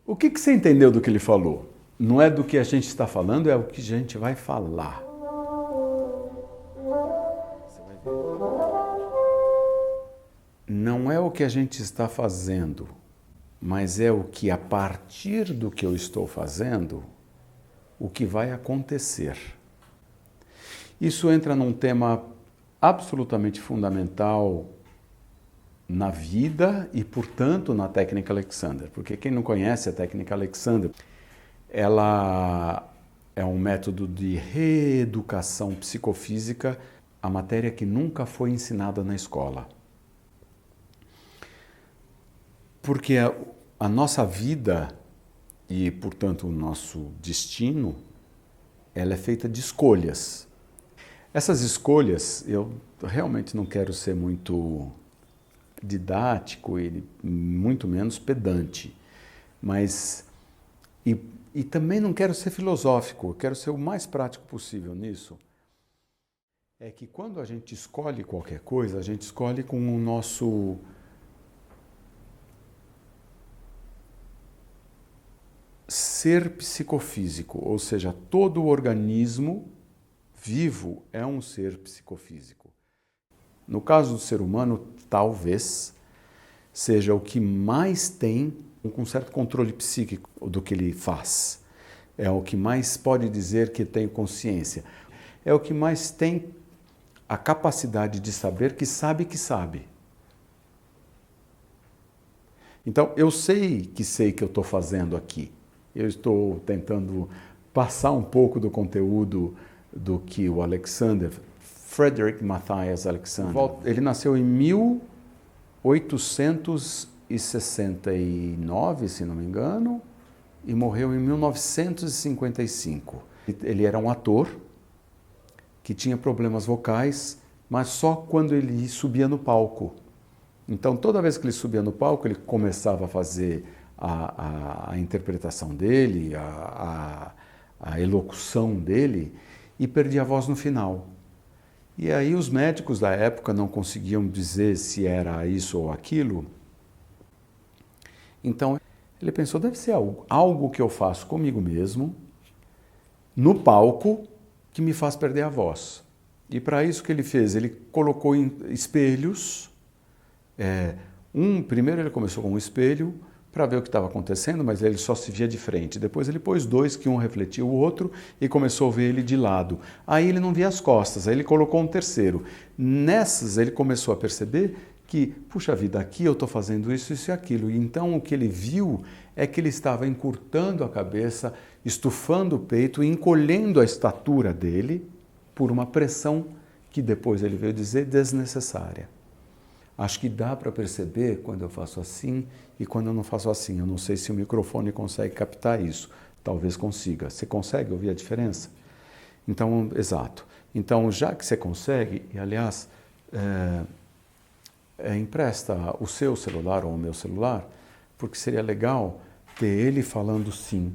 O que você entendeu do que ele falou? Não é do que a gente está falando, é o que a gente vai falar. Não é o que a gente está fazendo, mas é o que, a partir do que eu estou fazendo, o que vai acontecer. Isso entra num tema absolutamente fundamental na vida e, portanto, na técnica Alexander. Porque quem não conhece a técnica Alexander, ela é um método de reeducação psicofísica, a matéria que nunca foi ensinada na escola. Porque a nossa vida e, portanto, o nosso destino, ela é feita de escolhas. Essas escolhas, eu realmente não quero ser muito didático e muito menos pedante, mas e também não quero ser filosófico, eu quero ser o mais prático possível nisso. É que quando a gente escolhe qualquer coisa, a gente escolhe com o nosso ser psicofísico, ou seja, todo o organismo vivo é um ser psicofísico. No caso do ser humano, talvez seja o que mais tem um certo controle psíquico do que ele faz. É o que mais pode dizer que tem consciência. É o que mais tem a capacidade de saber que sabe que sabe. Então, eu sei que eu estou fazendo aqui. Eu estou tentando passar um pouco do conteúdo do que o Alexander, Frederick Matthias Alexander, ele nasceu em 1869, se não me engano, e morreu em 1955. Ele era um ator que tinha problemas vocais, mas só quando ele subia no palco. Então, toda vez que ele subia no palco, ele começava a fazer a interpretação dele, a elocução dele, e perdia a voz no final. E aí os médicos da época não conseguiam dizer se era isso ou aquilo. Então, ele pensou, deve ser algo que eu faço comigo mesmo, no palco, que me faz perder a voz. E para isso que ele fez? Ele colocou em espelhos. Primeiro ele começou com um espelho para ver o que estava acontecendo, mas ele só se via de frente. Depois ele pôs dois, que um refletia o outro, e começou a ver ele de lado. Aí ele não via as costas, aí ele colocou um terceiro. Nessas ele começou a perceber que, puxa vida, aqui eu estou fazendo isso, isso e aquilo. E então o que ele viu é que ele estava encurtando a cabeça, estufando o peito e encolhendo a estatura dele por uma pressão que depois ele veio dizer desnecessária. Acho que dá para perceber quando eu faço assim e quando eu não faço assim. Eu não sei se o microfone consegue captar isso. Talvez consiga. Você consegue ouvir a diferença? Então, exato. Então, já que você consegue, e aliás, empresta o seu celular ou o meu celular, porque seria legal ter ele falando sim.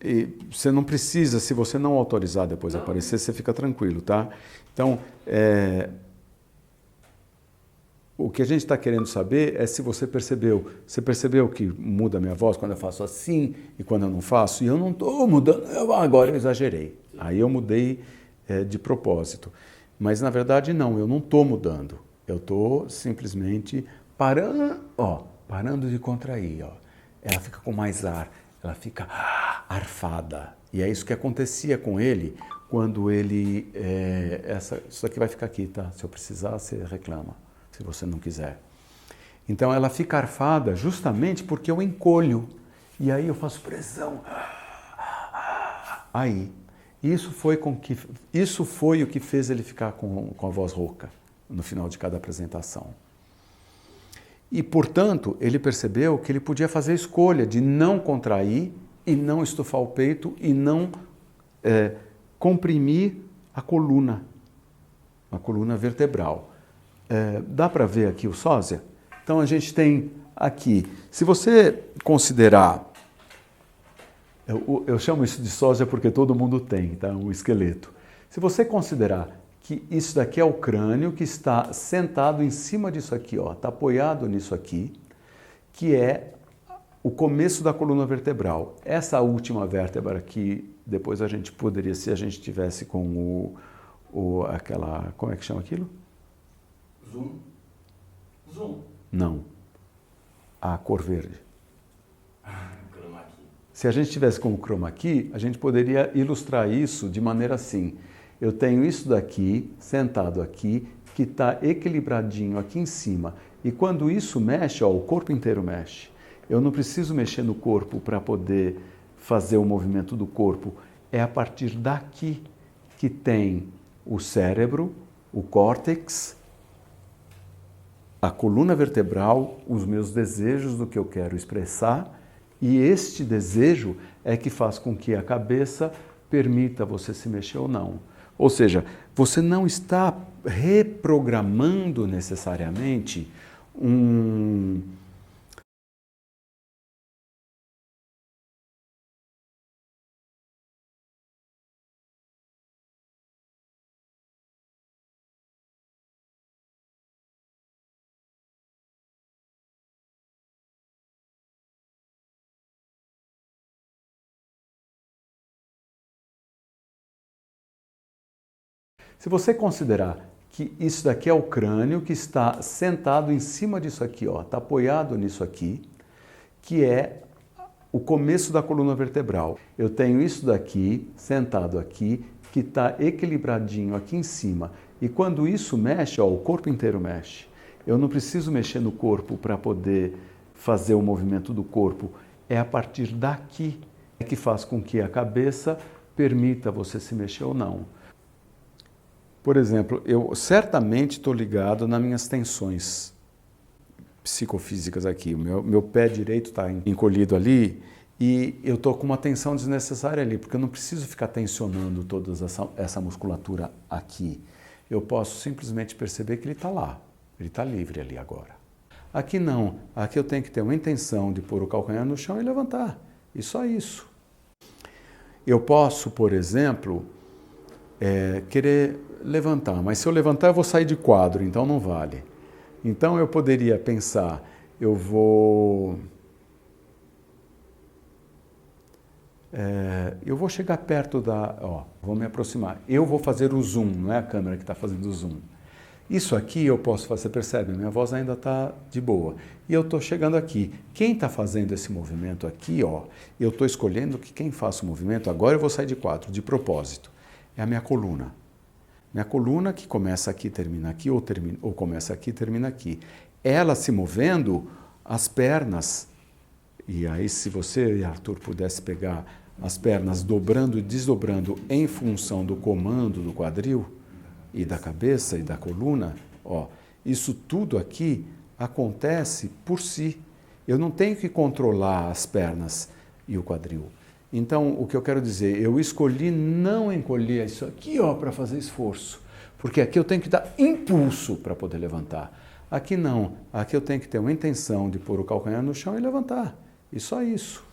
E você não precisa, se você não autorizar depois aparecer, você fica tranquilo, tá? Então, o que a gente está querendo saber é se você percebeu. Você percebeu que muda a minha voz quando eu faço assim e quando eu não faço? E eu não estou mudando, agora eu exagerei. Aí eu mudei de propósito. Mas, na verdade, não, eu não estou mudando. Eu estou simplesmente parando de contrair. Ó. Ela fica com mais ar, ela fica arfada. E é isso que acontecia com ele quando ele... isso aqui vai ficar aqui, tá? Se eu precisar, você reclama, se você não quiser. Então ela fica arfada justamente porque eu encolho. E aí eu faço pressão. Aí. Isso foi o que fez ele ficar com a voz rouca no final de cada apresentação. E, portanto, ele percebeu que ele podia fazer a escolha de não contrair e não estufar o peito e não comprimir a coluna vertebral. Dá para ver aqui o sósia? Então, a gente tem aqui, se você considerar, eu chamo isso de sósia porque todo mundo tem, tá? Um esqueleto. Se você considerar que isso daqui é o crânio que está sentado em cima disso aqui, ó, está apoiado nisso aqui, que é o começo da coluna vertebral. Essa última vértebra aqui, depois a gente poderia, se a gente tivesse com aquela, como é que chama aquilo? Zoom. Zoom. Não. A cor verde. Chroma key. Se a gente tivesse com o chroma key, a gente poderia ilustrar isso de maneira assim. Eu tenho isso daqui, sentado aqui, que está equilibradinho aqui em cima. E quando isso mexe, ó, o corpo inteiro mexe. Eu não preciso mexer no corpo para poder fazer o movimento do corpo. É a partir daqui que tem o cérebro, o córtex, a coluna vertebral, os meus desejos do que eu quero expressar, e este desejo é que faz com que a cabeça permita você se mexer ou não. Ou seja, você não está reprogramando necessariamente Se você considerar que isso daqui é o crânio que está sentado em cima disso aqui, ó, está apoiado nisso aqui, que é o começo da coluna vertebral. Eu tenho isso daqui, sentado aqui, que está equilibradinho aqui em cima. E quando isso mexe, ó, o corpo inteiro mexe. Eu não preciso mexer no corpo para poder fazer o movimento do corpo. É a partir daqui que faz com que a cabeça permita você se mexer ou não. Por exemplo, eu certamente estou ligado nas minhas tensões psicofísicas aqui. O meu pé direito está encolhido ali e eu estou com uma tensão desnecessária ali, porque eu não preciso ficar tensionando toda essa musculatura aqui. Eu posso simplesmente perceber que ele está lá, ele está livre ali agora. Aqui não, aqui eu tenho que ter uma intenção de pôr o calcanhar no chão e levantar, e só isso. Eu posso, por exemplo, querer levantar, mas se eu levantar eu vou sair de quadro, então não vale. Então eu poderia pensar, eu vou chegar perto vou me aproximar. Eu vou fazer o zoom, não é a câmera que está fazendo o zoom. Isso aqui eu posso fazer, você percebe? Minha voz ainda está de boa. E eu estou chegando aqui. Quem está fazendo esse movimento aqui, ó, eu estou escolhendo que quem faça o movimento, agora eu vou sair de quadro, de propósito. É a minha coluna. Minha coluna que começa aqui, termina aqui, ou começa aqui, termina aqui. Ela se movendo, as pernas, e aí se você e Arthur pudesse pegar as pernas dobrando e desdobrando em função do comando do quadril e da cabeça e da coluna, ó, isso tudo aqui acontece por si. Eu não tenho que controlar as pernas e o quadril. Então, o que eu quero dizer, eu escolhi não encolher isso aqui, ó, para fazer esforço, porque aqui eu tenho que dar impulso para poder levantar. Aqui não, aqui eu tenho que ter uma intenção de pôr o calcanhar no chão e levantar, e só isso.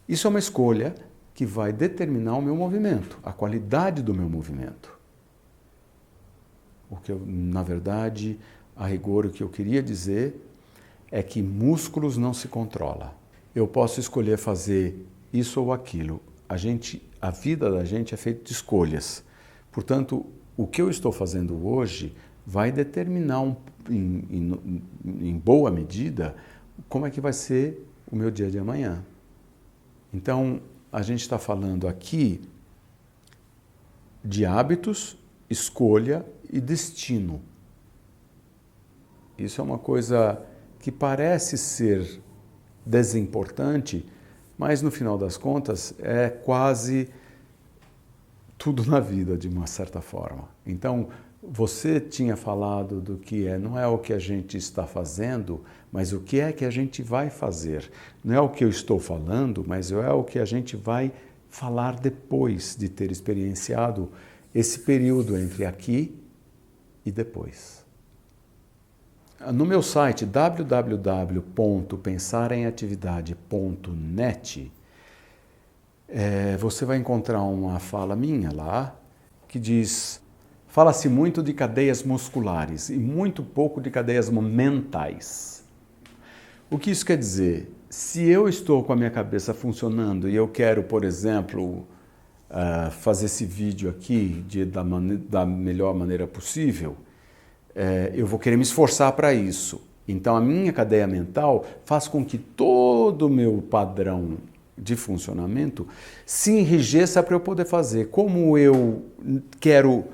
Isso é uma escolha que vai determinar o meu movimento, a qualidade do meu movimento. O que eu, na verdade, a rigor, o que eu queria dizer é que músculos não se controla. Eu posso escolher fazer isso ou aquilo. A vida da gente é feita de escolhas. Portanto, o que eu estou fazendo hoje vai determinar, em boa medida, como é que vai ser o meu dia de amanhã. Então, a gente está falando aqui de hábitos, escolha e destino. Isso é uma coisa que parece ser desimportante, mas no final das contas é quase tudo na vida, de uma certa forma. Então, você tinha falado do que não é o que a gente está fazendo, mas o que é que a gente vai fazer. Não é o que eu estou falando, mas é o que a gente vai falar depois de ter experienciado esse período entre aqui e depois. No meu site www.pensarematividade.net você vai encontrar uma fala minha lá que diz: fala-se muito de cadeias musculares e muito pouco de cadeias mentais. O que isso quer dizer? Se eu estou com a minha cabeça funcionando e eu quero, por exemplo, fazer esse vídeo aqui da melhor maneira possível, eu vou querer me esforçar para isso. Então a minha cadeia mental faz com que todo o meu padrão de funcionamento se enrijeça para eu poder fazer. Como eu quero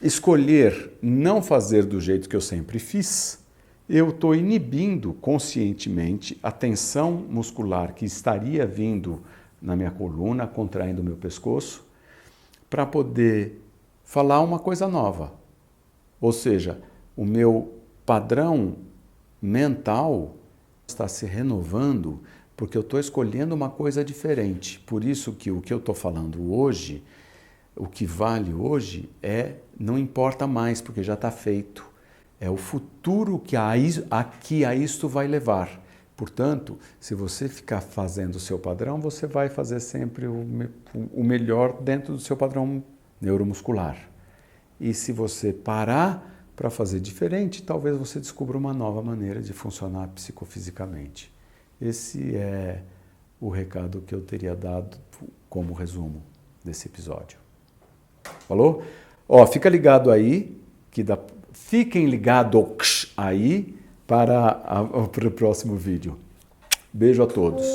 escolher não fazer do jeito que eu sempre fiz, eu estou inibindo conscientemente a tensão muscular que estaria vindo na minha coluna, contraindo o meu pescoço, para poder falar uma coisa nova. Ou seja, o meu padrão mental está se renovando porque eu estou escolhendo uma coisa diferente. Por isso que o que eu estou falando hoje, o que vale hoje não importa mais, porque já está feito. É o futuro que a isto vai levar. Portanto, se você ficar fazendo o seu padrão, você vai fazer sempre o melhor dentro do seu padrão neuromuscular. E se você parar para fazer diferente, talvez você descubra uma nova maneira de funcionar psicofisicamente. Esse é o recado que eu teria dado como resumo desse episódio. Falou? Fica ligado aí, fiquem ligados aí para o próximo vídeo. Beijo a todos.